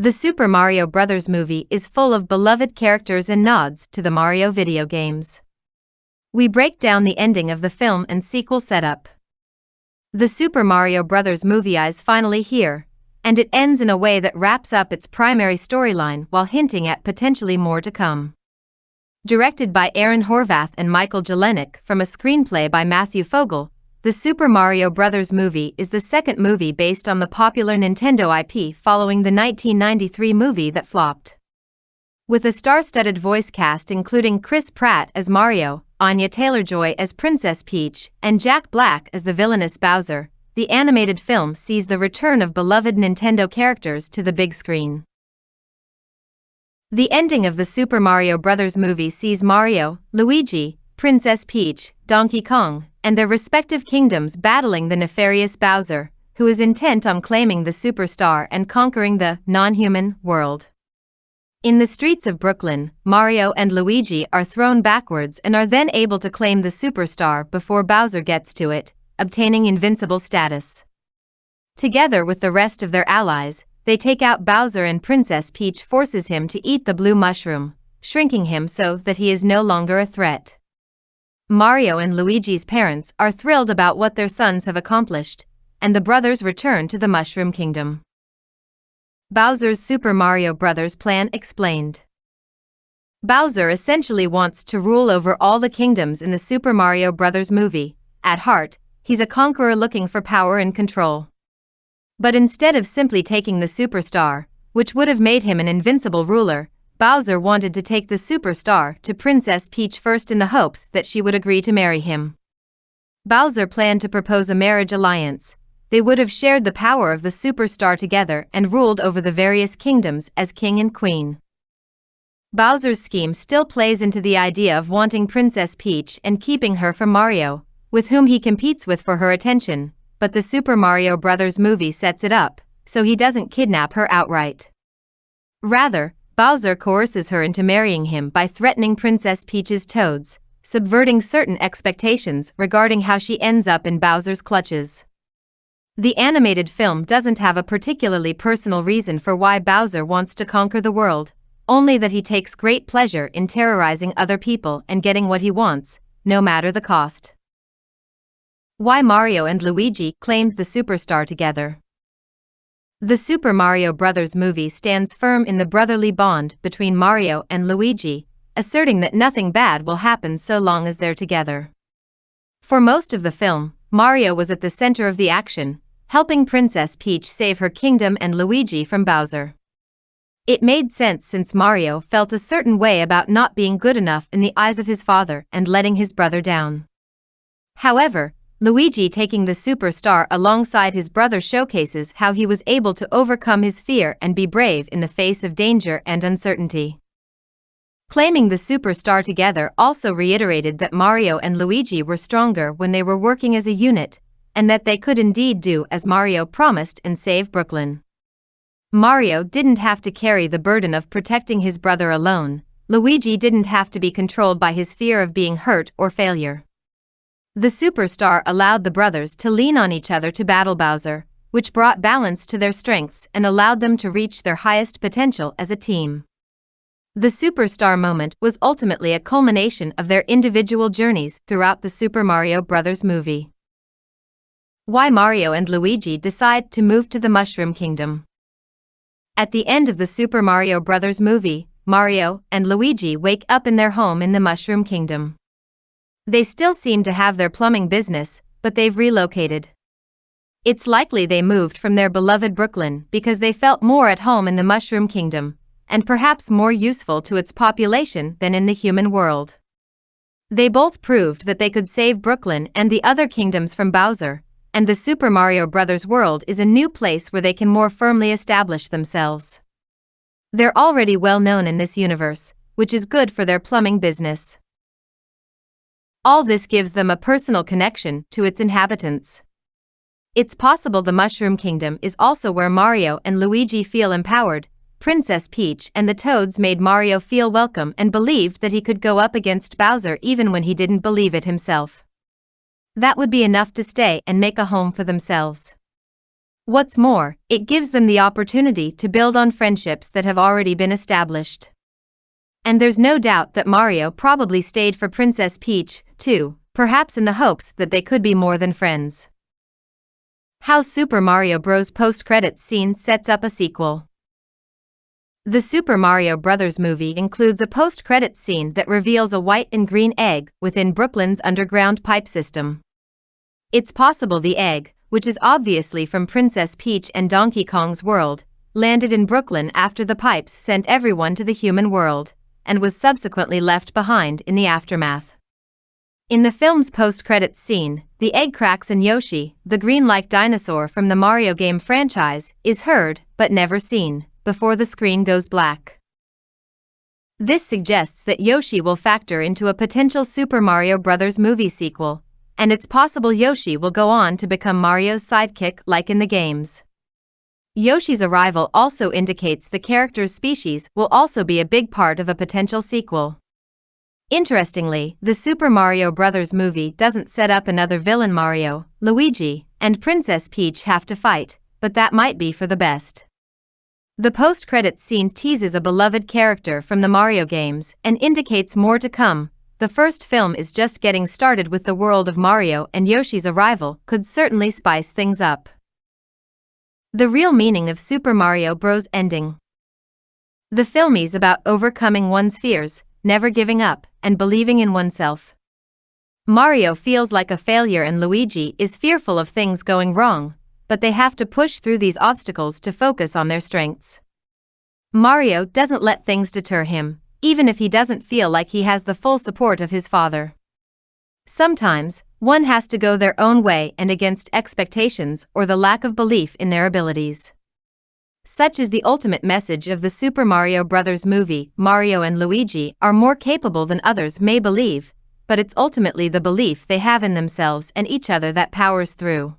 The Super Mario Bros. Movie is full of beloved characters and nods to the Mario video games. We break down the ending of the film and sequel setup. The Super Mario Bros. Movie is finally here, and it ends in a way that wraps up its primary storyline while hinting at potentially more to come. Directed by Aaron Horvath and Michael Jelenic from a screenplay by Matthew Fogel, the Super Mario Bros. Movie is the second movie based on the popular Nintendo IP following the 1993 movie that flopped. With a star-studded voice cast including Chris Pratt as Mario, Anya Taylor-Joy as Princess Peach, and Jack Black as the villainous Bowser, the animated film sees the return of beloved Nintendo characters to the big screen. The ending of the Super Mario Bros. Movie sees Mario, Luigi, Princess Peach, Donkey Kong, and their respective kingdoms battling the nefarious Bowser, who is intent on claiming the superstar and conquering the non-human world. In the streets of Brooklyn, Mario and Luigi are thrown backwards and are then able to claim the superstar before Bowser gets to it, obtaining invincible status. Together with the rest of their allies, they take out Bowser and Princess Peach forces him to eat the blue mushroom, shrinking him so that he is no longer a threat. Mario and Luigi's parents are thrilled about what their sons have accomplished, and the brothers return to the Mushroom Kingdom. Bowser's Super Mario Bros. Plan explained. Bowser essentially wants to rule over all the kingdoms in the Super Mario Bros. Movie. At heart, he's a conqueror looking for power and control. But instead of simply taking the superstar, which would have made him an invincible ruler, Bowser wanted to take the superstar to Princess Peach first in the hopes that she would agree to marry him. Bowser planned to propose a marriage alliance. They would have shared the power of the superstar together and ruled over the various kingdoms as king and queen. Bowser's scheme still plays into the idea of wanting Princess Peach and keeping her from Mario, with whom he competes with for her attention, but the Super Mario Bros. Movie sets it up, so he doesn't kidnap her outright. Rather, Bowser coerces her into marrying him by threatening Princess Peach's toads, subverting certain expectations regarding how she ends up in Bowser's clutches. The animated film doesn't have a particularly personal reason for why Bowser wants to conquer the world, only that he takes great pleasure in terrorizing other people and getting what he wants, no matter the cost. Why Mario and Luigi claimed the superstar together. The Super Mario Bros. Movie stands firm in the brotherly bond between Mario and Luigi, asserting that nothing bad will happen so long as they're together. For most of the film, Mario was at the center of the action, helping Princess Peach save her kingdom and Luigi from Bowser. It made sense since Mario felt a certain way about not being good enough in the eyes of his father and letting his brother down. However, Luigi taking the superstar alongside his brother showcases how he was able to overcome his fear and be brave in the face of danger and uncertainty. Claiming the superstar together also reiterated that Mario and Luigi were stronger when they were working as a unit, and that they could indeed do as Mario promised and save Brooklyn. Mario didn't have to carry the burden of protecting his brother alone. Luigi didn't have to be controlled by his fear of being hurt or failure. The superstar allowed the brothers to lean on each other to battle Bowser, which brought balance to their strengths and allowed them to reach their highest potential as a team. The superstar moment was ultimately a culmination of their individual journeys throughout the Super Mario Bros. Movie. Why Mario and Luigi decide to move to the Mushroom Kingdom. At the end of the Super Mario Bros. Movie, Mario and Luigi wake up in their home in the Mushroom Kingdom. They still seem to have their plumbing business, but they've relocated. It's likely they moved from their beloved Brooklyn because they felt more at home in the Mushroom Kingdom, and perhaps more useful to its population than in the human world. They both proved that they could save Brooklyn and the other kingdoms from Bowser, and the Super Mario Bros. World is a new place where they can more firmly establish themselves. They're already well known in this universe, which is good for their plumbing business. All this gives them a personal connection to its inhabitants. It's possible the Mushroom Kingdom is also where Mario and Luigi feel empowered. Princess Peach and the Toads made Mario feel welcome and believed that he could go up against Bowser even when he didn't believe it himself. That would be enough to stay and make a home for themselves. What's more, it gives them the opportunity to build on friendships that have already been established. And there's no doubt that Mario probably stayed for Princess Peach, too, perhaps in the hopes that they could be more than friends. How Super Mario Bros. Post-credits scene sets up a sequel. The Super Mario Bros. Movie includes a post-credits scene that reveals a white and green egg within Brooklyn's underground pipe system. It's possible the egg, which is obviously from Princess Peach and Donkey Kong's world, landed in Brooklyn after the pipes sent everyone to the human world, and was subsequently left behind in the aftermath. In the film's post-credits scene, the egg cracks and Yoshi, the green-like dinosaur from the Mario game franchise, is heard, but never seen, before the screen goes black. This suggests that Yoshi will factor into a potential Super Mario Bros. Movie sequel, and it's possible Yoshi will go on to become Mario's sidekick like in the games. Yoshi's arrival also indicates the character's species will also be a big part of a potential sequel. Interestingly, the Super Mario Bros. Movie doesn't set up another villain Mario, Luigi, and Princess Peach have to fight, but that might be for the best. The post-credits scene teases a beloved character from the Mario games and indicates more to come. The first film is just getting started with the world of Mario, and Yoshi's arrival could certainly spice things up. The real meaning of Super Mario Bros. Ending. The film is about overcoming one's fears, never giving up, and believing in oneself. Mario feels like a failure and Luigi is fearful of things going wrong, but they have to push through these obstacles to focus on their strengths. Mario doesn't let things deter him, even if he doesn't feel like he has the full support of his father. Sometimes, one has to go their own way and against expectations or the lack of belief in their abilities. Such is the ultimate message of the Super Mario Bros. Movie. Mario and Luigi are more capable than others may believe, but it's ultimately the belief they have in themselves and each other that powers through.